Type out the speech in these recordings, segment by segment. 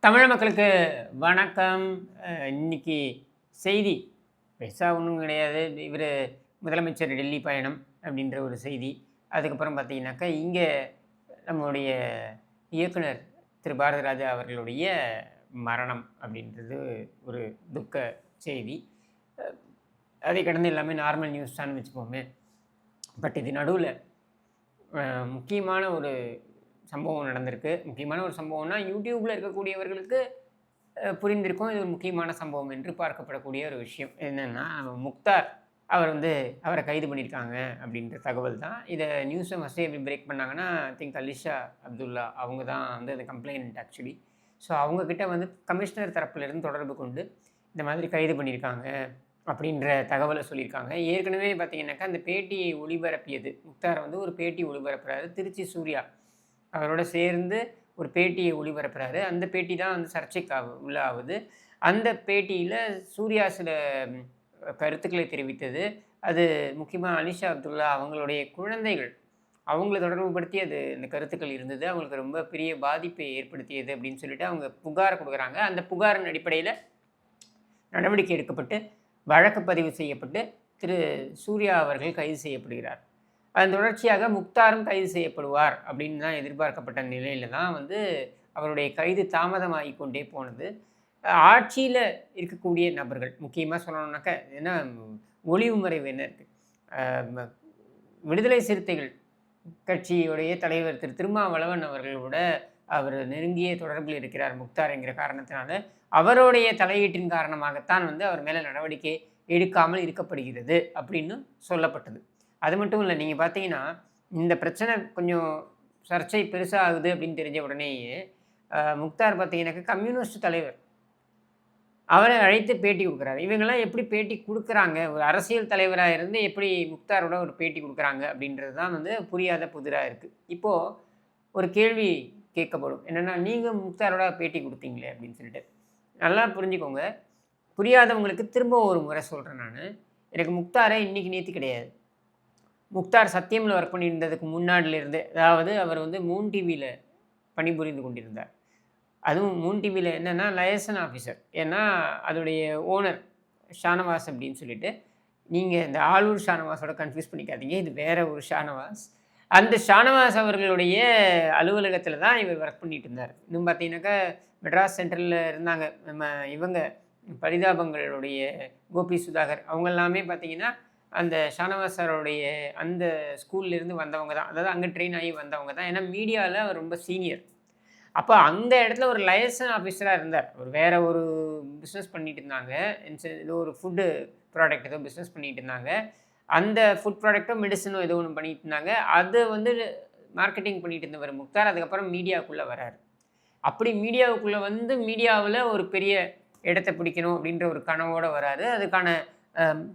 தமிழ் மக்களுக்கு வணக்கம். இன்னைக்கு செய்தி பெருசா ஒண்ணும் கிடையாது. இவரு முதலமைச்சர் டெல்லி பயணம் அப்படின்ற ஒரு செய்தி. அதுக்கப்புறம் பார்த்தீங்கன்னாக்கா, இங்க நம்மளுடைய இயக்குனர் திரு பாரதிராஜா அவர்களுடைய மரணம் அப்படின்றது ஒரு துக்க செய்தி. அ அதை கடந்து எல்லாமே நார்மல் நியூஸ் தான்னு வச்சுப்போமே. பட் இது நடுவுல அ முக்கியமான ஒரு சம்பவம் நடந்திருக்கு. முக்கியமான ஒரு சம்பவம்னா, YouTubeல இருக்கக்கூடியவர்களுக்கு புரிந்திருக்கும். இது ஒரு முக்கியமான சம்பவம் என்று பார்க்கப்படக்கூடிய ஒரு விஷயம். என்னன்னா, முக்தார் அவர் வந்து அவர கைது பண்ணியிருக்காங்க அப்படின்ற தகவல் தான். இத நியூஸ ஃபர்ஸ்ட்டே எப்படி பிரேக் பண்ணாங்கன்னா, ஐ திங்க் அலிஷா அப்துல்லா அவங்க தான் வந்து அந்த கம்ப்ளைனன்ட் ஆக்சுவலி. ஸோ அவங்க கிட்ட வந்து கமிஷனர் தரப்பிலிருந்து தொடர்பு கொண்டு, இந்த மாதிரி கைது பண்ணியிருக்காங்க அப்படின்ற தகவல சொல்லியிருக்காங்க. ஏற்கனவே பார்த்தீங்கன்னாக்கா, அந்த பேட்டியை ஒளிபரப்பியது முக்தார் வந்து ஒரு பேட்டி ஒளிபரப்புறாரு. திருச்சி சூர்யா அவரோட சேர்ந்து ஒரு பேட்டியை ஒளிபரப்புறாரு. அந்த பேட்டி தான் வந்து சர்ச்சைக்கு உள்ளாவுது. அந்த பேட்டியில சூர்யா சில கருத்துக்களை தெரிவித்தது. அது முக்கியமா அலிஷா அப்துல்லா அவங்களுடைய குழந்தைகள், அவங்கள தொடர்புபடுத்தி அது அந்த கருத்துக்கள் இருந்தது. அவங்களுக்கு ரொம்ப பெரிய பாதிப்பை ஏற்படுத்தியது அப்படின்னு சொல்லிட்டு அவங்க புகார் குடுக்குறாங்க. அந்த புகாரின் அடிப்படையில நடவடிக்கை எடுக்கப்பட்டு, வழக்கு பதிவு செய்யப்பட்டு, திரு சூர்யா அவர்கள் கைது செய்யப்படுகிறார். அதன் தொடர்ச்சியாக முக்தாரும் கைது செய்யப்படுவார் அப்படின்னு தான் எதிர்பார்க்கப்பட்ட நிலையில தான் வந்து அவருடைய கைது தாமதமாகிக் கொண்டே போனது. ஆட்சியில இருக்கக்கூடிய நபர்கள், முக்கியமா சொல்லணும்னாக்க ஏன்னா ஒளிவு மறைவு என்ன இருக்கு? அ ம விடுதலை சிறுத்தைகள் கட்சியுடைய தலைவர் திரு திருமாவளவன் அவர்களோட அவர் நெருங்கிய தொடர்பில் இருக்கிறார் முக்தார் என்கிற காரணத்தினால, அவருடைய தலையீட்டின் காரணமாகத்தான் வந்து அவர் மேல நடவடிக்கை எடுக்காமல் இருக்கப்படுகிறது அப்படின்னு சொல்லப்பட்டது. அது மட்டும் இல்ல. நீங்க பார்த்தீங்கன்னா, இந்த பிரச்சனை கொஞ்சம் சர்ச்சை பெருசா ஆகுது அப்படின்னு தெரிஞ்ச உடனேயே, முக்தார் பார்த்தீங்கன்னாக்கா கம்யூனிஸ்ட் தலைவர். அவர அழைத்து பேட்டி குடுக்குறாரு. இவங்கலாம் எப்படி பேட்டி குடுக்குறாங்க? ஒரு அரசியல் தலைவரா இருந்து எப்படி முக்தாரோட ஒரு பேட்டி குடுக்குறாங்க? அப்படின்றது தான் வந்து புரியாத புதிரா இருக்கு. இப்போ ஒரு கேள்வி கேட்கப்படும். என்னன்னா, "நீங்க முக்தாரோட பேட்டி குடுத்தீங்களே" அப்படின்னு சொல்லிட்டு. நல்லா புரிஞ்சுக்கோங்க. புரியாதவங்களுக்கு திரும்ப ஒரு முறை சொல்றேன் நானு. எனக்கு முக்தார இன்னைக்கு நேத்து கிடையாது. முக்தார் சத்தியம்ல ஒர்க் பண்ணியிருந்ததுக்கு முன்னாடில இருந்தே, அதாவது அவர் வந்து மூன் டிவில பணிபுரிந்து கொண்டிருந்தார். அதுவும் மூன் டிவில என்னன்னா லயசன் ஆஃபீசர். ஏன்னா, அதோடைய ஓனர் ஷானவாஸ் அப்படின்னு சொல்லிட்டு, நீங்க இந்த ஆளூர் ஷானவாஸோட கன்ஃப்யூஸ் பண்ணிக்காதீங்க. இது வேற ஒரு ஷானவாஸ். அந்த ஷானவாஸ் அவர்களுடைய அலுவலகத்தில தான் இவர் ஒர்க் பண்ணிட்டு இருந்தார். இன்னும் பார்த்தீங்கன்னாக்கா, மெட்ராஸ் சென்ட்ரல்ல இருந்தாங்க. நம்ம இவங்க பரிதாபங்களுடைய கோபி சுதாகர் அவங்க எல்லாமே பார்த்தீங்கன்னா, அந்த ஷானவாஸ் சாருடைய அந்த ஸ்கூல்லேருந்து வந்தவங்க தான். அதாவது அங்க ட்ரெயின் ஆகி வந்தவங்க தான். ஏன்னா மீடியால அவர் ரொம்ப சீனியர். அப்ப அந்த இடத்துல ஒரு லையசன் ஆஃபீஸரா இருந்தார். ஒரு வேற ஒரு பிசினஸ் பண்ணிட்டு இருந்தாங்க. ஏதோ ஒரு ஃபுட் ப்ராடக்ட் ஏதோ பிசினஸ் பண்ணிட்டு இருந்தாங்க. அந்த ஃபுட் ப்ராடக்ட்டோ, மெடிசினோ ஏதோ ஒண்ணு பண்ணிட்டு இருந்தாங்க. அது வந்து மார்க்கெட்டிங் பண்ணிட்டு இருந்தவர் முக்தார். அதுக்கப்புறம் மீடியாக்குள்ள வராரு. அப்படி மீடியாவுக்குள்ள வந்து மீடியாவுல ஒரு பெரிய இடத்த பிடிக்கணும் அப்படின்ற ஒரு கனவோட வராரு. அதுக்கான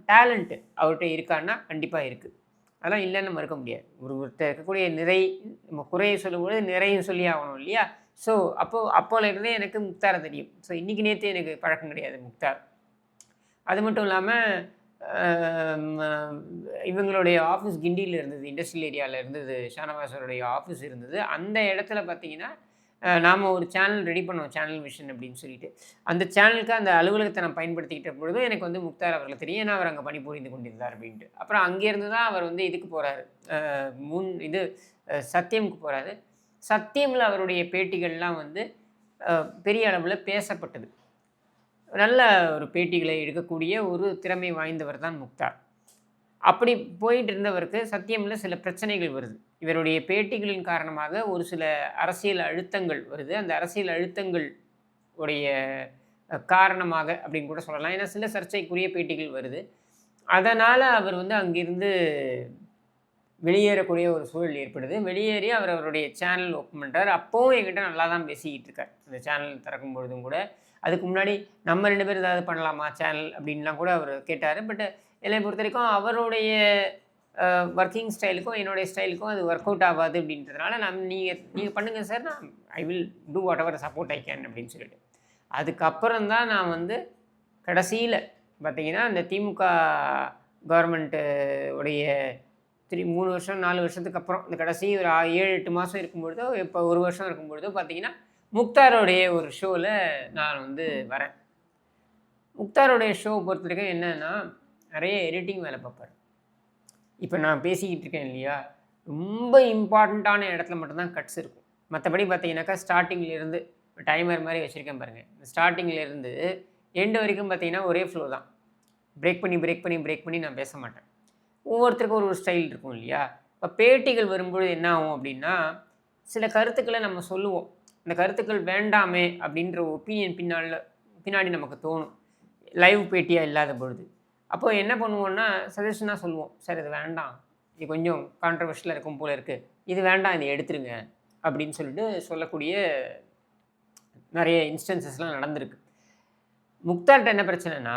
டேலண்ட் அவர்ட்ட இருக்கான்னா, கண்டிப்பா இருக்கு. அதெல்லாம் இல்லன்னு மறுக்க முடியாது. ஒருத்தர் இருக்கக்கூடிய நிறை நம்ம குறைய சொல்லும்போது நிறையும் சொல்லி ஆகணும் இல்லையா? ஸோ, அப்போலேருந்தே எனக்கு முக்தார தெரியும். ஸோ, இன்னைக்கு நேத்து எனக்கு பழக்கம் கிடையாது முக்தார். அது மட்டும் இல்லாம, அ ம இவங்களுடைய ஆஃபீஸ் கிண்டியில இருந்தது. இண்டஸ்ட்ரியல் ஏரியால இருந்தது. ஷானவாஸருடைய ஆஃபீஸ் இருந்தது. அந்த இடத்துல பார்த்தீங்கன்னா, நாம ஒரு சேனல் ரெடி பண்ணோம். சேனல் விஷன் அப்படின்னு சொல்லிட்டு. அந்த சேனலுக்கு அந்த அலுவலகத்த நான் பயன்படுத்திக்கிட்ட பொழுது, எனக்கு வந்து முக்தார் அவர்கள தெரியும். ஏன்னா, அவர் அங்க பணிபுரிந்து கொண்டிருந்தார் அப்படின்ட்டு. அப்புறம் அங்கேருந்து தான் அவர் வந்து இதுக்கு போறாரு. அ முன் இது சத்யம்க்கு போறாரு. சத்யம்ல அவருடைய பேட்டிகள்லாம் வந்து பெரிய அளவுல பேசப்பட்டது. நல்ல ஒரு பேட்டிகளை எடுக்கக்கூடிய ஒரு திறமை வாய்ந்தவர் தான் முக்தார். அப்படி போயிட்டு இருந்தவருக்கு சத்தியம்ல சில பிரச்சனைகள் வருது. இவருடைய பேட்டிகளின் காரணமாக ஒரு சில அரசியல் அழுத்தங்கள் வருது. அந்த அரசியல் அழுத்தங்கள் உடைய காரணமாக அப்படின்னு கூட சொல்லலாம். ஏன்னா சில சர்ச்சைக்குரிய பேட்டிகள் வருது. அதனால அவர் வந்து அங்கிருந்து வெளியேறக்கூடிய ஒரு சூழல் ஏற்படுது. வெளியேறி அவர் அவருடைய சேனல் ஓப்பன் பண்றாரு. அப்பவும் என்கிட்ட நல்லா தான் பேசிக்கிட்டு இருக்கார். அந்த சேனல் திறக்கும் பொழுதும் கூட. அதுக்கு முன்னாடி நம்ம 2 பேரும் ஏதாவது பண்ணலாமா சேனல் அப்படின்லாம் கூட அவரு கேட்டாரு. பட் என்னைய பொறுத்தவரைக்கும் அவருடைய வொர்க்கிங் ஸ்டைலுக்கும், என்னுடைய ஸ்டைலுக்கும் அது ஒர்க் அவுட் ஆவாது அப்படின்றதுனால, நீங்க நீங்க பண்ணுங்க சார். நான் I will do what ever support I can அப்படின்னு சொல்லிட்டு. அதுக்கப்புறம் தான் நான் வந்து கடைசியில பார்த்தீங்கன்னா, இந்த திமுக கவர்மெண்ட்டு உடைய 3 வருஷம், 4 வருஷத்துக்கு அப்புறம் இந்த கடைசி ஒரு 7, 8 மாசம் இருக்கும்பொழுதோ, இப்போ 1 வருஷம் இருக்கும்பொழுதோ பார்த்தீங்கன்னா, முக்தாரோடைய ஒரு ஷோவில் நான் வந்து வரேன். முக்தாரோடைய ஷோ பொறுத்த வரைக்கும் என்னன்னா, நிறைய எடிட்டிங் வேலை பார்ப்பார். இப்போ நான் பேசிக்கிட்டு இருக்கேன் இல்லையா, ரொம்ப இம்பார்ட்டண்ட்டான இடத்துல மட்டும்தான் கட்ஸ் இருக்கும். மற்றபடி பார்த்தீங்கன்னாக்கா ஸ்டார்டிங்லேருந்து டைமர் மாதிரி வச்சுருக்கேன் பாருங்கள். ஸ்டார்டிங்லேருந்து எண்டு வரைக்கும் பார்த்தீங்கன்னா ஒரே ஃப்ளோ தான். பிரேக் பண்ணி நான் பேச மாட்டேன். ஒவ்வொருத்தருக்கும் ஒரு ஸ்டைல் இருக்கும் இல்லையா. இப்போ பேட்டிகள் வரும்பொழுது என்ன ஆகும் அப்படின்னா, சில கருத்துக்களை நம்ம சொல்லுவோம். இந்த கருத்துக்கள் வேண்டாமே அப்படின்ற ஒப்பீனியன் பின்னாடி நமக்கு தோணும், லைவ் பேட்டியாக இல்லாத பொழுது. அப்போ என்ன பண்ணுவோன்னா, சஜஷனாக சொல்லுவோம், சார் இது வேண்டாம், இது கொஞ்சம் கான்ட்ரவர்ஷியலாக இருக்கும் போல இருக்குது, இது வேண்டாம், இதை எடுத்துருங்க அப்படின்னு சொல்லிட்டு சொல்லக்கூடிய நிறைய இன்ஸ்டன்சஸ்லாம் நடந்திருக்கு. முக்தார்கிட்ட என்ன பிரச்சனைனா,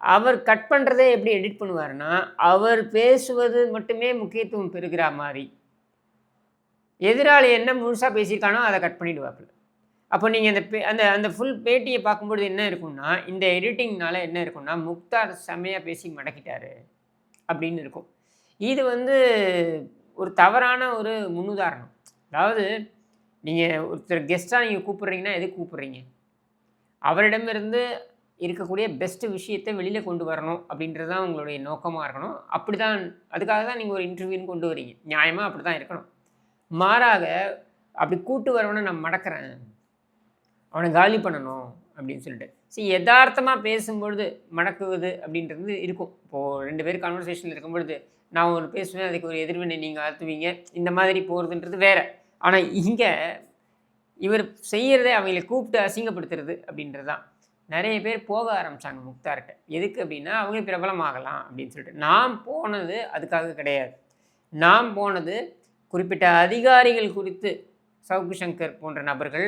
அவர் கட் பண்ணுறதே எப்படி எடிட் பண்ணுவார்னா, அவர் பேசுவது மட்டுமே முக்கியத்துவம் பெறுகிற மாதிரி, எதிராளி என்ன முழுசாக பேசியிருக்கானோ அதை கட் பண்ணிவிடுவாப்புல. அப்போ நீங்கள் அந்த அந்த ஃபுல் பேட்டியை பார்க்கும்பொழுது என்ன இருக்கும்னா, இந்த எடிட்டிங்னால என்ன இருக்கும்னா, முக்தார் செம்மையாக பேசி மடக்கிட்டாரு அப்படின்னு இருக்கும். இது வந்து ஒரு தவறான ஒரு முன்னுதாரணம். அதாவது நீங்கள் ஒருத்தர் கெஸ்ட்டாக நீங்கள் கூப்பிட்றீங்கன்னா எதுக்கு கூப்பிட்றீங்க? அவரிடமிருந்து இருக்கக்கூடிய பெஸ்ட்டு விஷயத்தை வெளியில் கொண்டு வரணும் அப்படின்றது தான் உங்களுடைய நோக்கமாக இருக்கணும். அப்படி தான், அதுக்காக தான் நீங்கள் ஒரு இன்டர்வியூன்னு கொண்டு வரீங்க. நியாயமாக அப்படி தான் இருக்கணும். மாறாக அப்படி கூட்டு வரவனை நான் மடக்கிறேன், அவனை காலி பண்ணணும் அப்படின்னு சொல்லிட்டு யதார்த்தமாக பேசும்பொழுது மடக்குவது அப்படின்றது இருக்கும். இப்போது 2 பேர் கான்வர்சேஷனில் இருக்கும்பொழுது நான் ஒரு பேசுவேன், அதுக்கு ஒரு எதிர்வினை நீங்கள் ஆற்றுவீங்க, இந்த மாதிரி போகிறதுன்றது வேறு. ஆனால் இங்கே இவர் செய்கிறதே அவங்களை கூப்பிட்டு அசிங்கப்படுத்துறது அப்படின்றது தான். நிறைய பேர் போக ஆரம்பித்தாங்க முக்தார்கிட்ட. எதுக்கு அப்படின்னா, அவங்க பிரபலமாகலாம் அப்படின்னு சொல்லிட்டு. நான் போனது அதுக்காக கிடையாது. நான் போனது குறிப்பிட்ட அதிகாரிகள் குறித்து சவுக்கு சங்கர் போன்ற நபர்கள்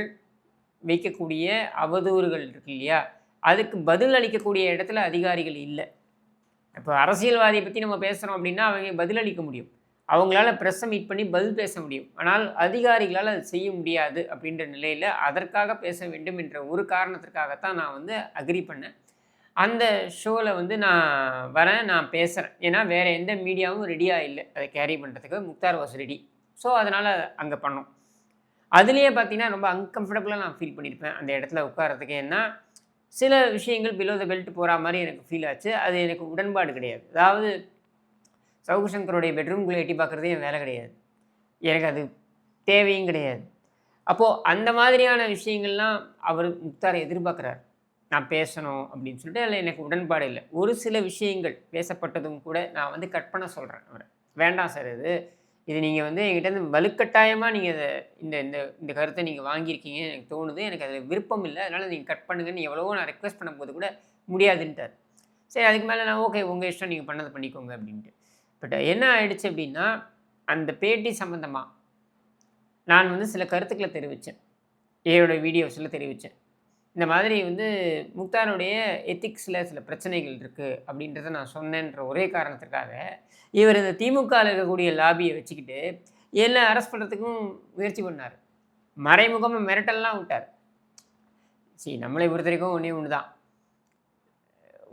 வைக்கக்கூடிய அவதூறுகள் இருக்கு இல்லையா, அதுக்கு பதில் அளிக்கக்கூடிய இடத்துல அதிகாரிகள் இல்லை. இப்போ அரசியல்வாதியை பற்றி நம்ம பேசுகிறோம் அப்படின்னா அவங்க பதில் அளிக்க முடியும், அவங்களால ப்ரெஸ்ஸை மீட் பண்ணி பதில் பேச முடியும். ஆனால் அதிகாரிகளால் அது செய்ய முடியாது அப்படின்ற நிலையில் அதற்காக பேச வேண்டும் என்ற ஒரு காரணத்திற்காகத்தான் நான் வந்து அக்ரி பண்ணேன். அந்த ஷோவில் வந்து நான் வரேன், நான் பேசுகிறேன். ஏன்னா வேறு எந்த மீடியாவும் ரெடியாக இல்லை அதை கேரி பண்ணுறதுக்கு. Mukhtar was ready. ஸோ அதனால் அங்கே பண்ணோம். அதுலேயே பார்த்தீங்கன்னா ரொம்ப அன்கம்ஃபர்டபுளாக நான் ஃபீல் பண்ணியிருப்பேன் அந்த இடத்துல உட்காரத்துக்கு. ஏன்னா சில விஷயங்கள் பிலோ த பெல்ட் போகிற மாதிரி எனக்கு ஃபீல் ஆச்சு. அது எனக்கு உடன்பாடு கிடையாது. அதாவது சவுக்கு சங்கருடைய பெட்ரூம்குள்ளே எட்டி பார்க்குறதே என் வேலை கிடையாது, எனக்கு அது தேவையும் கிடையாது. அப்போது அந்த மாதிரியான விஷயங்கள்லாம் அவர் முக்தாரை எதிர்பார்க்குறார் நான் பேசணும் அப்படின்னு சொல்லிட்டு. அதில் எனக்கு உடன்பாடு இல்லை. ஒரு சில விஷயங்கள் பேசப்பட்டதும் கூட நான் வந்து கட் பண்ண சொல்கிறேன் அவரை. வேண்டாம் சார், இது நீங்கள் வந்து என்கிட்ட வலுக்கட்டாயமாக நீங்கள் இதை இந்த இந்த இந்த கருத்தை நீங்கள் வாங்கியிருக்கீங்க எனக்கு தோணுது, எனக்கு அதில் விருப்பம் இல்லை, அதனால் நீங்கள் கட் பண்ணுங்கன்னு எவ்வளவோ நான் ரெக்வெஸ்ட் பண்ணும்போது கூட முடியாதுன்ட்டார். சரி, அதுக்கு மேலே நான் ஓகே உங்கள் இஷ்டம், நீங்கள் பண்ணதை பண்ணிக்கோங்க அப்படின்ட்டு. பட் என்ன ஆயிடுச்சு அப்படின்னா, அந்த பேட்டி சம்மந்தமாக நான் வந்து சில கருத்துக்களை தெரிவித்தேன், என்னோடய வீடியோஸில் தெரிவித்தேன். இந்த மாதிரி வந்து முக்தாருடைய எத்திக்ஸில் சில பிரச்சனைகள் இருக்குது அப்படின்றத நான் சொன்னேன்ற ஒரே காரணத்திற்காக இவர் இந்த திமுகவில் இருக்கக்கூடிய லாபியை வச்சுக்கிட்டு என்னை அரெஸ்ட் பண்ணுறதுக்கும் முயற்சி பண்ணார். மறைமுகமாக மிரட்டல்லாம் விட்டார். நம்மளை பொறுத்த வரைக்கும் ஒன்றே ஒன்று தான்,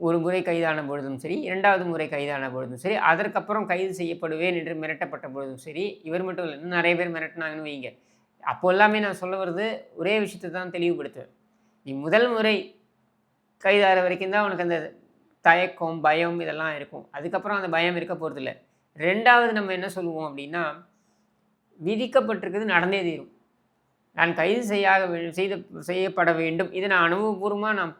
ஒரு முறை கைதான பொழுதும் சரி, 2வது முறை கைதான பொழுதும் சரி, அதற்கப்புறம் கைது செய்யப்படுவேன் என்று மிரட்டப்பட்ட பொழுதும் சரி, இவர் மட்டும் இல்லை, இன்னும் நிறைய பேர் மிரட்டினாங்கன்னு வைங்க. அப்போ எல்லாமே நான் சொல்ல வருது ஒரே விஷயத்தை தான் தெளிவுபடுத்துவேன். நீ முதல் முறை கைதாகிற வரைக்கும் தான் உனக்கு அந்த தயக்கம், பயம் இதெல்லாம் இருக்கும். அதுக்கப்புறம் அந்த பயம் இருக்க போகிறதில்ல. 2வது நம்ம என்ன சொல்லுவோம் அப்படின்னா, விதிக்கப்பட்டிருக்குது நடந்தே தீரும். நான் கைது செய்யப்பட வேண்டும். இதை நான் அனுபவபூர்வமாக நான்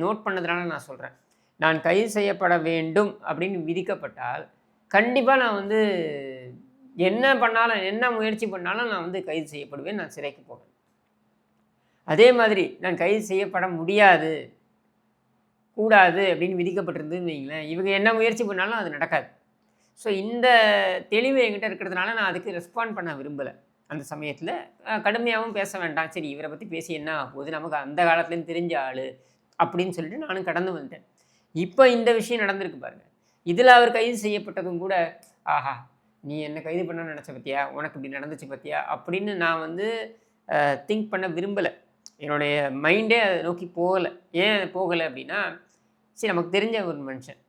நோட் பண்ணதுனால நான் சொல்கிறேன். நான் கைது செய்யப்பட வேண்டும் அப்படின்னு விதிக்கப்பட்டால் கண்டிப்பாக நான் வந்து என்ன பண்ணாலும், என்ன முயற்சி பண்ணாலும் நான் வந்து கைது செய்யப்படுவேன், நான் சிறைக்கு போவேன். அதே மாதிரி நான் கைது செய்யப்பட முடியாது, கூடாது அப்படின்னு விதிக்கப்பட்டிருந்ததுன்னு வைங்களேன், இவங்க என்ன முயற்சி பண்ணாலும் அது நடக்காது. ஸோ இந்த தெளிவு என்கிட்ட இருக்கிறதுனால நான் அதுக்கு ரெஸ்பாண்ட் பண்ண விரும்பலை. அந்த சமயத்தில் கடுமையாகவும் பேச வேண்டாம், சரி இவரை பற்றி பேசி என்ன ஆகுது, நமக்கு அந்த காலத்துலேருந்து தெரிஞ்ச ஆள் அப்படின்னு சொல்லிட்டு நானும் கடந்து வந்துட்டேன். இப்போ இந்த விஷயம் நடந்திருக்கு பாருங்கள். இதில் அவர் கைது செய்யப்பட்டதும் கூட, ஆஹா நீ என்ன கைது பண்ணணும்னு நினச்ச பற்றியா, உனக்கு இப்படி நடந்துச்சு பற்றியா அப்படின்னு நான் வந்து திங்க் பண்ண விரும்பலை. என்னுடைய மைண்டே அதை நோக்கி போகலை. ஏன் போகலை அப்படின்னா, சரி நமக்கு தெரிஞ்ச ஒரு மனுஷன்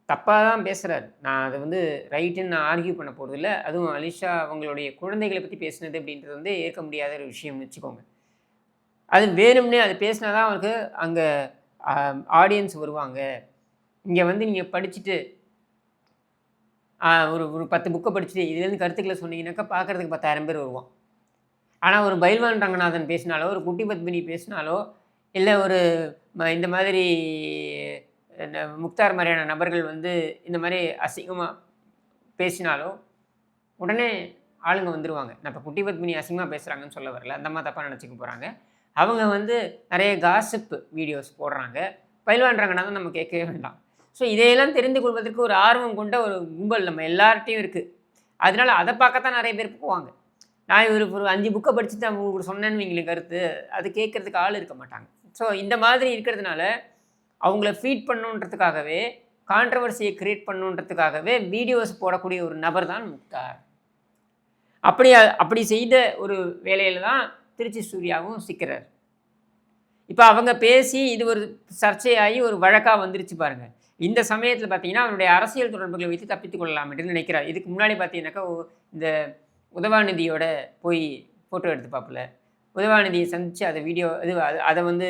தப்பாக தான் பேசுகிறாரு, நான் அதை வந்து ரைட்டுன்னு நான் ஆர்கியூ பண்ண போகிறதில்ல. அதுவும் அலிஷா அவங்களுடைய குழந்தைகளை பற்றி பேசுனது அப்படின்றது வந்து ஏற்க முடியாத ஒரு விஷயம்னு வச்சுக்கோங்க. அது வேணும்னே அது பேசினா தான் அவருக்கு அங்கே ஆடியன்ஸ் வருவாங்க. இங்கே வந்து நீங்கள் படிச்சுட்டு ஒரு ஒரு 10 புக்கை படிச்சுட்டு இதுலேருந்து கருத்துக்களை சொன்னீங்கன்னாக்கா பார்க்குறதுக்கு 10,000 பேர் வருவான். ஆனால் ஒரு பைல்வான் ரங்கநாதன் பேசினாலோ, ஒரு குட்டி பத்மினி பேசினாலோ, இல்லை ஒரு இந்த மாதிரி முக்தார் மாதிரியான நபர்கள் வந்து இந்த மாதிரி அசிங்கமாக பேசினாலோ, உடனே ஆளுங்க வந்துருவாங்க. நான் இப்போ குட்டி பத்மினி அசிங்கமாக பேசுகிறாங்கன்னு சொல்ல வரல. அந்த அம்மா தப்பாக நினச்சிக்க போகிறாங்க. அவங்க வந்து நிறைய காசிப் வீடியோஸ் போடுறாங்க. பயில்வான் ரங்கநாதன் நம்ம கேட்கவே வேண்டாம். ஸோ இதையெல்லாம் தெரிந்து கொள்வதற்கு ஒரு ஆர்வம் கொண்ட ஒரு கும்பல் நம்ம எல்லார்ட்டையும் இருக்குது. அதனால அதை பார்க்கத்தான் நிறைய பேர் போவாங்க. நான் ஒரு 5 புக்கை படிச்சுட்டு உங்களுக்கு சொன்னேன்னு வைங்களேன் கருத்து, அது கேட்குறதுக்கு ஆள் இருக்க மாட்டாங்க. ஸோ இந்த மாதிரி இருக்கிறதுனால அவங்கள ஃபீட் பண்ணுன்றதுக்காகவே, கான்ட்ரவர்சியை கிரியேட் பண்ணுன்றதுக்காகவே வீடியோஸ் போடக்கூடிய ஒரு நபர் தான் முக்தார். அப்படி செய்த ஒரு வேலையில் தான் திருச்சி சூர்யாவும் சிக்கிறார். இப்போ அவங்க பேசி இது ஒரு சர்ச்சையாகி ஒரு வழக்காக வந்துருச்சு பாருங்கள். இந்த சமயத்தில் பார்த்தீங்கன்னா அவருடைய அரசியல் தொடர்புகளை வைத்து தப்பித்துக் கொள்ளலாம் என்று நினைக்கிறார். இதுக்கு முன்னாடி பார்த்தீங்கன்னாக்கா இந்த உதவாநிதியோட போய் ஃபோட்டோ எடுத்து பார்ப்பல, உதவாநிதியை சந்தித்து அதை வீடியோ அதை வந்து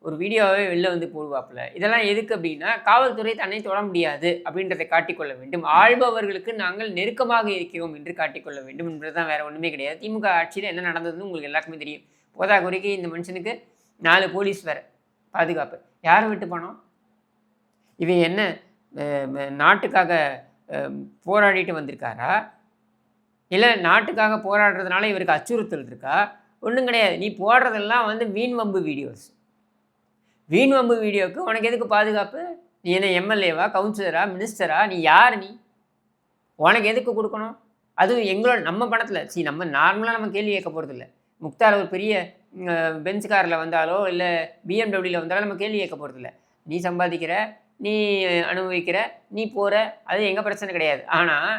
ஒரு வீடியோவே வெளில வந்து போடுவாப்புல. இதெல்லாம் எதுக்கு அப்படின்னா, காவல்துறை தன்னை தொட முடியாது அப்படின்றதை காட்டிக்கொள்ள வேண்டும். ஆள்பவர்களுக்கு நாங்கள் நெருக்கமாக இருக்கிறோம் என்று காட்டிக்கொள்ள வேண்டும் என்பது தான், வேறு ஒன்றுமே கிடையாது. திமுக ஆட்சியில் என்ன நடந்ததுன்னு உங்களுக்கு எல்லாருக்குமே தெரியும். போதாக்குறைக்கு இந்த மனுஷனுக்கு 4 போலீஸ் வேறு பாதுகாப்பு. யாரை விட்டு பணம்? இவன் என்ன நாட்டுக்காக போராடிட்டு வந்திருக்காரா? இல்லை நாட்டுக்காக போராடுறதுனால இவருக்கு அச்சுறுத்தல் இருக்கா? ஒன்றும் கிடையாது. நீ போடுறதெல்லாம் வந்து வீண் வம்பு வீடியோஸ். வீண் வம்பு வீடியோவுக்கு உனக்கு எதுக்கு பாதுகாப்பு? நீ என்ன எம்எல்ஏவா, கவுன்சிலரா, மினிஸ்டரா? நீ யார்? நீ உனக்கு எதுக்கு கொடுக்கணும்? அதுவும் எங்களோட நம்ம பணத்தில். நம்ம நார்மலாக நம்ம கேள்வி கேட்க போகிறதில்ல. முக்தார் ஒரு பெரிய பென்ஸ் காரில் வந்தாலோ இல்லை பிஎம்டபிள்யூவில் வந்தாலோ நம்ம கேள்வி கேட்க போகிறதில்ல. நீ சம்பாதிக்கிற, நீ அனுபவிக்கிற, நீ போகிற, அது எங்கள் பிரச்சனை கிடையாது. ஆனால்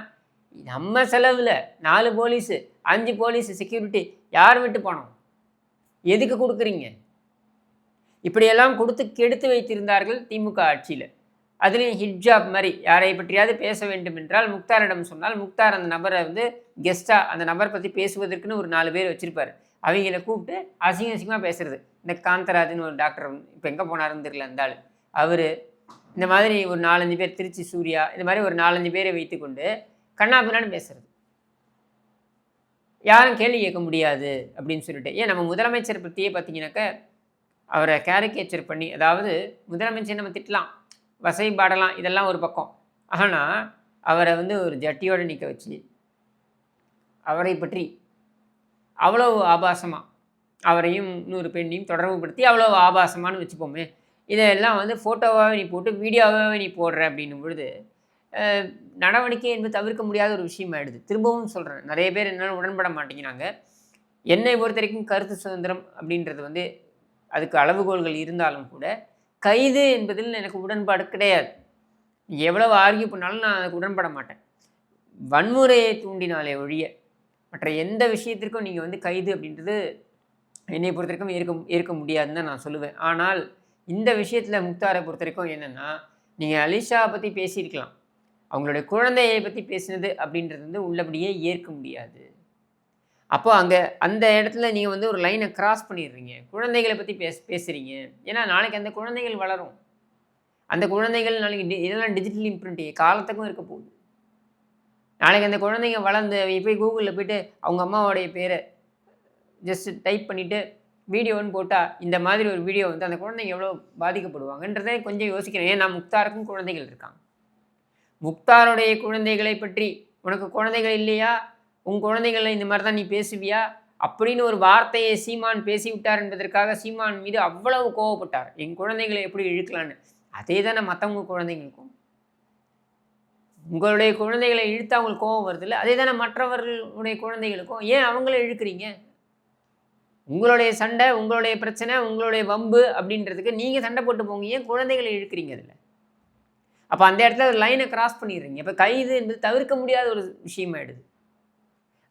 நம்ம செலவில் 4 போலீஸு 5 போலீஸு செக்யூரிட்டி யார் விட்டு போனோம்? எதுக்கு கொடுக்குறீங்க? இப்படியெல்லாம் கொடுத்து கெடுத்து வைத்திருந்தார்கள் திமுக ஆட்சியில். அதுலேயும் ஹிட்ஜாப் மாதிரி யாரை பற்றியாவது பேச வேண்டும் என்றால் முக்தாரிடம் சொன்னால், முக்தார் அந்த நபரை வந்து கெஸ்ட்டாக அந்த நபரை பற்றி பேசுவதற்குன்னு ஒரு 4 பேர் வச்சுருப்பார். அவங்கள கூப்பிட்டு அசிங்கமாக பேசுகிறது. இந்த காந்தராஜ்னு ஒரு டாக்டர் இப்போ எங்கே போனாருன்னு தெரியல அந்த ஆள், அவர் இந்த மாதிரி ஒரு 4-5 பேர், திருச்சி சூர்யா, இந்த மாதிரி ஒரு 4-5 பேரை வைத்துக்கொண்டு கண்ணா பின்னான்னு பேசுறது. யாரும் கேள்வி கேட்க முடியாது அப்படின்னு சொல்லிட்டு. ஏன் நம்ம முதலமைச்சர் பற்றியே பார்த்தீங்கன்னாக்க அவரை கேரிகேச்சர் பண்ணி, அதாவது முதலமைச்சர் நம்ம திட்டலாம், வசை பாடலாம், இதெல்லாம் ஒரு பக்கம். ஆனால் அவரை வந்து ஒரு ஜட்டியோடு நிற்க வச்சு அவரை பற்றி அவ்வளோ ஆபாசமாக, அவரையும் இன்னொரு பெண்ணையும் தொடர்புபடுத்தி அவ்வளோ ஆபாசமானு வச்சுப்போமே, இதெல்லாம் வந்து ஃபோட்டோவாகவே நீ போட்டு வீடியோவாகவே நீ போடுற அப்படின்னும் பொழுது நடவடிக்கை என்பது தவிர்க்க முடியாத ஒரு விஷயம் ஆகிடுது. திரும்பவும் சொல்கிறேன், நிறைய பேர் என்னால் உடன்பட மாட்டேங்கிறாங்க. என்னை பொறுத்த வரைக்கும் கருத்து சுதந்திரம் அப்படின்றது வந்து அதுக்கு அளவுகோல்கள் இருந்தாலும் கூட கைது என்பதில் எனக்கு உடன்பாடு கிடையாது. எவ்வளவு ஆர்கியூ பண்ணாலும் நான் அதுக்கு உடன்பட மாட்டேன். வன்முறையை தூண்டினாலே ஒழிய மற்ற எந்த விஷயத்திற்கும் நீங்கள் வந்து கைது அப்படின்றது என்னை பொறுத்த வரைக்கும் ஏற்க முடியாதுன்னு தான் நான் சொல்லுவேன். ஆனால் இந்த விஷயத்தில் முக்தாரை பொறுத்த வரைக்கும் என்னென்னா, நீங்கள் அலிஷா பற்றி பேசியிருக்கலாம், அவங்களுடைய குழந்தையை பற்றி பேசினது அப்படின்றது வந்து உள்ளபடியே ஏற்க முடியாது. அப்போ அங்கே அந்த இடத்துல நீங்கள் வந்து ஒரு லைனை கிராஸ் பண்ணிடுறீங்க. குழந்தைகளை பற்றி பேசுகிறீங்க. ஏன்னா நாளைக்கு அந்த குழந்தைகள் வளரும். அந்த குழந்தைகள் நாளைக்கு இதெல்லாம் டிஜிட்டல் இம்ப்ரிண்ட் காலத்துக்கும் இருக்க போகுது. நாளைக்கு அந்த குழந்தைங்க வளர்ந்து போய் கூகுளில் போய்ட்டு அவங்க அம்மாவோடைய பேரை ஜஸ்ட் டைப் பண்ணிவிட்டு வீடியோன்னு போட்டால் இந்த மாதிரி ஒரு வீடியோ வந்து அந்த குழந்தைங்க எவ்வளோ பாதிக்கப்படுவாங்கன்றதே கொஞ்சம் யோசிக்கிறேன். ஏன்னா முக்தாருக்கும் குழந்தைகள் இருக்காங்க. முக்தாருடைய குழந்தைகளை பற்றி, உனக்கு குழந்தைகள் இல்லையா, உன் குழந்தைகளை இந்த மாதிரி தான் நீ பேசுவியா அப்படின்னு ஒரு வார்த்தையை சீமான் பேசிவிட்டார் என்பதற்காக சீமான் மீது அவ்வளவு கோவப்பட்டார். என் குழந்தைகளை எப்படி இழுக்கலான்னு. அதே தானே மற்றவங்க குழந்தைங்களுக்கும். உங்களுடைய குழந்தைகளை இழுத்து அவங்களுக்கு கோவம் வருது இல்லை, அதே தானே மற்றவர்களுடைய குழந்தைகளுக்கும். ஏன் அவங்கள இழுக்கிறீங்க? உங்களுடைய சண்டை, உங்களுடைய பிரச்சனை, உங்களுடைய வம்பு அப்படின்றதுக்கு நீங்கள் சண்டை போட்டு போங்க. ஏன் குழந்தைகளை இழுக்கிறீங்க அதில்? அப்போ அந்த இடத்துல ஒரு லைனை கிராஸ் பண்ணிடுறீங்க. இப்போ கைது என்பது தவிர்க்க முடியாத ஒரு விஷயமாயிடுது.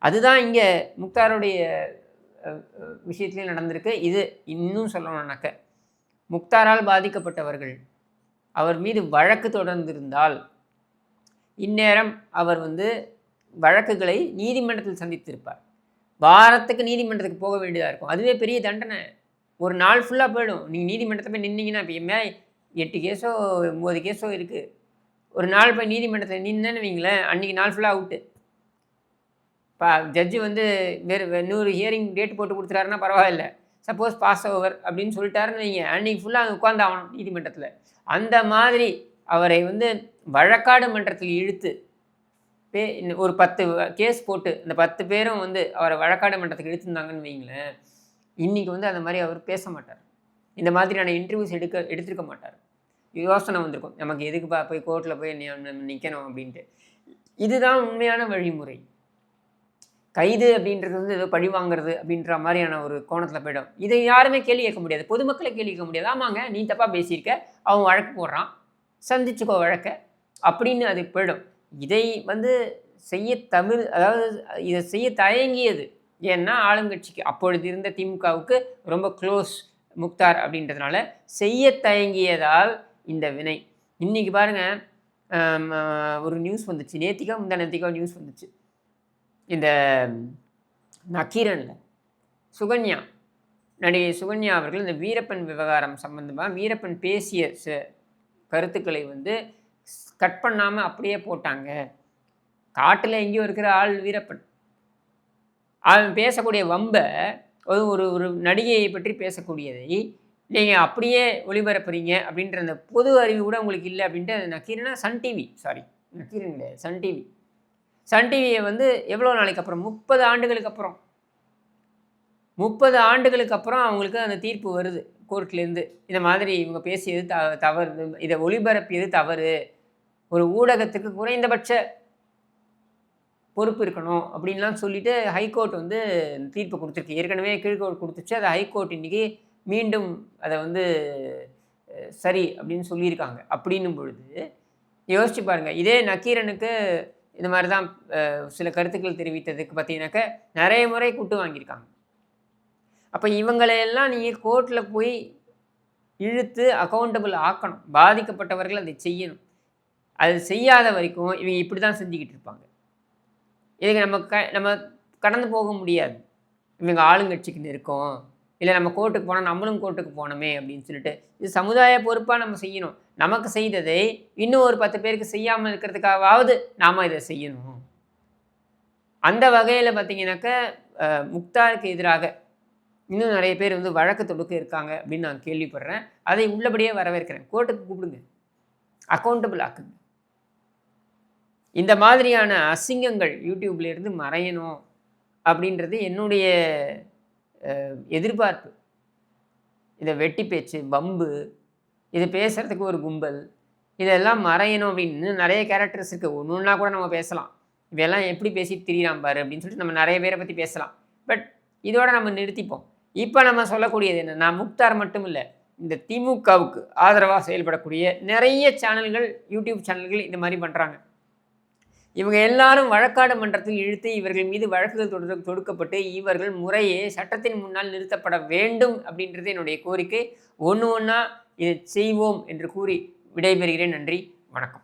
அதுதான் இங்கே முக்தாருடைய விஷயத்துலேயும் நடந்திருக்கு. இது இன்னும் சொல்லணும்னாக்க, முக்தாரால் பாதிக்கப்பட்டவர்கள் அவர் மீது வழக்கு தொடர்ந்திருந்தால் இந்நேரம் அவர் வந்து வழக்குகளை நீதிமன்றத்தில் சந்தித்திருப்பார். வாரத்துக்கு நீதிமன்றத்துக்கு போக வேண்டியதாக இருக்கும். அதுவே பெரிய தண்டனை. ஒரு நாள் ஃபுல்லாக போயிடும். நீங்கள் நீதிமன்றத்தை போய் நின்னீங்கன்னா, எப்பயுமே 8 கேஸோ 9 கேஸோ இருக்குது. ஒரு நாள் போய் நீதிமன்றத்தில் நின்னேன்னு வைங்களேன், அன்றைக்கி நாள் ஃபுல்லாக அவுட்டு. இப்போ ஜட்ஜு வந்து வேறு இன்னொரு ஹியரிங் டேட் போட்டு கொடுத்துட்டாருன்னா பரவாயில்ல. சப்போஸ் பாஸ் ஓவர் அப்படின்னு சொல்லிட்டாருன்னு வைங்க, அன்றைக்கி ஃபுல்லாக அங்கே உட்காந்தாகணும் நீதிமன்றத்தில். அந்த மாதிரி அவரை வந்து வழக்காடு மன்றத்தில் இழுத்து ஒரு 10 கேஸ் போட்டு அந்த 10 பேரும் வந்து அவரை வழக்காடு மன்றத்துக்கு இழுத்துருந்தாங்கன்னு வைங்களேன், இன்றைக்கி வந்து அந்த மாதிரி அவர் பேச மாட்டார். இந்த மாதிரியான இன்டர்வியூஸ் எடுத்திருக்க மாட்டார். யோசனை வந்திருக்கும், நமக்கு எதுக்குப்பா போய் கோர்ட்டில் போய் நிற்கணும் அப்படின்ட்டு. இதுதான் உண்மையான வழிமுறை. கைது அப்படின்றது வந்து ஏதோ பழி வாங்குறது அப்படின்ற மாதிரியான ஒரு கோணத்தில் போய்டும். இதை யாருமே கேள்வி கேட்க முடியாது, பொதுமக்களை கேள்வி கேட்க முடியாது. ஆமாங்க, நீ தப்பாக பேசியிருக்க, அவன் வழக்கு போடுறான், சந்திச்சுக்கோ வழக்க அப்படின்னு அது போய்டும். இதை வந்து அதாவது இதை செய்ய தயங்கியது ஏன்னா ஆளுங்கட்சிக்கு அப்பொழுது இருந்த திமுகவுக்கு ரொம்ப க்ளோஸ் முக்தார் அப்படின்றதுனால செய்ய தயங்கியதால் இந்த வினை. இன்றைக்கி பாருங்கள், ஒரு நியூஸ் வந்துச்சு, முந்தா நியூஸ் வந்துச்சு. இந்த நக்கீரனில் சுகன்யா, நடிகை சுகன்யா அவர்கள் இந்த வீரப்பன் விவகாரம் சம்பந்தமாக வீரப்பன் பேசிய கருத்துக்களை வந்து கட் பண்ணாமல் அப்படியே போட்டாங்க. காட்டில் எங்கேயோ இருக்கிற ஆள் வீரப்பன், அவன் பேசக்கூடிய வம்பை, ஒரு ஒரு நடிகையை பற்றி பேசக்கூடியதை நீங்கள் அப்படியே ஒளிபரப்புறீங்க அப்படின்ற அந்த பொது அறிவு கூட உங்களுக்கு இல்லை அப்படின்ட்டு நக்கீரனா நக்கீரன் கிடையாது, சன் டிவியை வந்து எவ்வளோ நாளைக்கு அப்புறம் 30 ஆண்டுகளுக்கு அப்புறம் 30 ஆண்டுகளுக்கு அப்புறம் அவங்களுக்கு அந்த தீர்ப்பு வருது கோர்ட்லேருந்து. இந்த மாதிரி இவங்க பேசியது தவறு, இதை ஒளிபரப்பியது தவறு, ஒரு ஊடகத்துக்கு குறைந்தபட்ச பொறுப்பு இருக்கணும் அப்படின்லாம் சொல்லிட்டு ஹைகோர்ட் வந்து தீர்ப்பு கொடுத்துருக்கு. ஏற்கனவே கீழ்கோர்ட் கொடுத்துச்சு, அதை ஹைகோர்ட் இன்றைக்கி மீண்டும் அதை வந்து சரி அப்படின்னு சொல்லியிருக்காங்க. அப்படின்னும் பொழுது யோசிச்சு பாருங்கள், இதே நக்கீரனுக்கு இந்த மாதிரி தான் சில கருத்துக்கள் தெரிவித்ததுக்கு பார்த்தீங்கன்னாக்க நிறைய முறை கூட்டு வாங்கியிருக்காங்க. அப்போ இவங்களையெல்லாம் நீங்கள் கோர்ட்டில் போய் இழுத்து அக்கௌண்டபிள் ஆக்கணும். பாதிக்கப்பட்டவர்கள் அதை செய்யணும். அது செய்யாத வரைக்கும் இவங்க இப்படி தான் செஞ்சுக்கிட்டு இருப்பாங்க. இதுக்கு நம்ம கடந்து போக முடியாது. இவங்க ஆளுங்கட்சிக்கு இருக்கோம், இல்லை நம்ம கோர்ட்டுக்கு போனால் நம்மளும் கோர்ட்டுக்கு போனோமே அப்படின்னு சொல்லிட்டு, இது சமுதாய பொறுப்பாக நம்ம செய்யணும். நமக்கு செய்ததை இன்னும் ஒரு 10 பேருக்கு செய்யாமல் இருக்கிறதுக்காவது நாம் இதை செய்யணும். அந்த வகையில் பார்த்தீங்கன்னாக்க முக்தாருக்கு எதிராக இன்னும் நிறைய பேர் வந்து வழக்கு தொடுக்க இருக்காங்க அப்படின்னு நான் கேள்விப்படுறேன். அதை உள்ளபடியே வரவேற்கிறேன். கோர்ட்டுக்கு கூப்பிடுங்க, அக்கௌண்டபிள் ஆக்குங்க. இந்த மாதிரியான அசிங்கங்கள் யூடியூப்லேருந்து மறையணும் அப்படின்றது என்னுடைய எதிர்பார்ப்பு. இதை வெட்டி பேச்சு, பம்பு, இது பேசுகிறதுக்கு ஒரு கும்பல், இதெல்லாம் மறையணும் அப்படின்னு நிறைய கேரக்டர்ஸ் இருக்குது. ஒன்று கூட நம்ம பேசலாம், இவையெல்லாம் எப்படி பேசிட்டு திரியிறான் பாரு அப்படின்னு சொல்லிட்டு நம்ம நிறைய பேரை பற்றி பேசலாம். பட் இதோட நம்ம நிறுத்திப்போம். இப்போ நம்ம சொல்லக்கூடியது என்னென்னா, முக்தார் மட்டும் இல்லை, இந்த திமுகவுக்கு ஆதரவாக செயல்படக்கூடிய நிறைய சேனல்கள், யூடியூப் சேனல்கள் இந்த மாதிரி பண்ணுறாங்க. இவங்க எல்லாரும் வழக்காடு மன்றத்தில் இழுத்து இவர்கள் மீது வழக்குகள் தொடுக்கப்பட்டு இவர்கள் முறையே சட்டத்தின் முன்னால் நிறுத்தப்பட வேண்டும் அப்படின்றது என்னுடைய கோரிக்கை. ஒன்று ஒன்றா இதை செய்வோம் என்று கூறி விடைபெறுகிறேன். நன்றி, வணக்கம்.